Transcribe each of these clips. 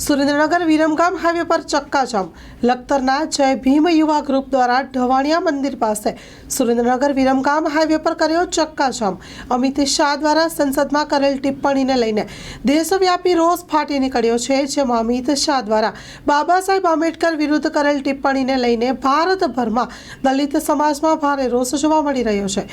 Surendranagar Viramgam highway પર ચક્કાજામ. લખતરના જય ભીમ યુવા ગ્રુપ દ્વારા ઢવાણિયા મંદિર પાસે સુરેન્દ્રનગર વિરમગામ હાઈવે પર કર્યો ચક્કાજામ. અમિત શાહ દ્વારા સંસદમાં કરેલ ટિપ્પણીને લઈને દેશવ્યાપી રોષ ફાટી નીકળ્યો છે, જેમાં અમિત શાહ દ્વારા બાબા સાહેબ આંબેડકર વિરુદ્ધ કરેલ ટિપ્પણીને લઈને ભારતભરમાં દલિત સમાજમાં ભારે રોષ જોવા મળી રહ્યો છે.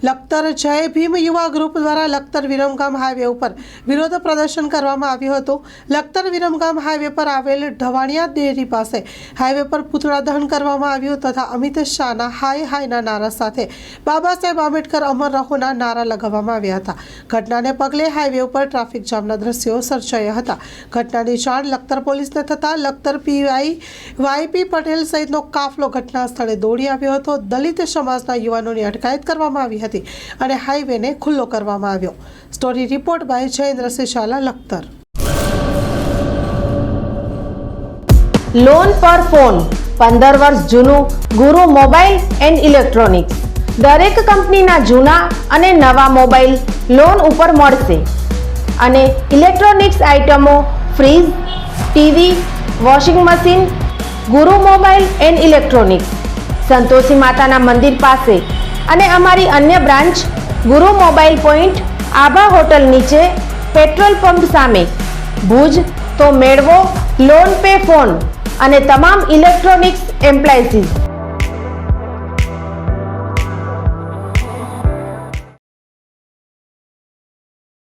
લખતર જય ભીમ યુવા ગ્રુપ દ્વારા લખતર વિરમગામ હાઈવે ઉપર વિરોધ પ્રદર્શન કરવામાં આવ્યું હતું. લખતર વિરમગામ હાઈવે પર આવેલ ઢવાણિયા ડેરી પાસે હાઈવે પર પૂતળા દહન કરવામાં આવ્યું તથા અમિત શાહના હાય હાયના નારા સાથે બાબા સાહેબ આંબેડકર અમર રહોના નારા લગાવવામાં આવ્યા હતા. ઘટનાને પગલે હાઈવે ઉપર ટ્રાફિક જામના દ્રશ્યો સર્જાયા હતા. ઘટનાની જાણ લખતર પોલીસને થતાં લખતર પીઆઈ વાયપી પટેલ સહિતનો કાફલો ઘટના સ્થળે દોડી આવ્યો હતો. દલિત સમાજના યુવાનોની અટકાયત કરવામાં આવી હતી અને હાઈવેને ખુલ્લો કરવામાં આવ્યો. Story report by Jayendrasinh Zala, Lakhtar. Loan પર ફોન 15 વર્ષ જૂનું ગુરુ મોબાઈલ એન્ડ ઇલેક્ટ્રોનિક્સ. દરેક કંપનીના જૂના અને નવા મોબાઈલ લોન ઉપર મળશે અને ઇલેક્ટ્રોનિક્સ આઇટમો ફ્રીજ, ટીવી, વોશિંગ મશીન. ગુરુ મોબાઈલ એન્ડ ઇલેક્ટ્રોનિક્સ, સંતોષી માતાના મંદિર પાસે અને અમારી અન્ય બ્રાન્ચ ગુરુ મોબાઈલ પોઈન્ટ, આભા હોટલ નીચે, પેટ્રોલ પંપ સામે, ભુજ. તો મેળવો લોન પે ફોન અને તમામ ઇલેક્ટ્રોનિક્સ એપ્લાયન્સીસ.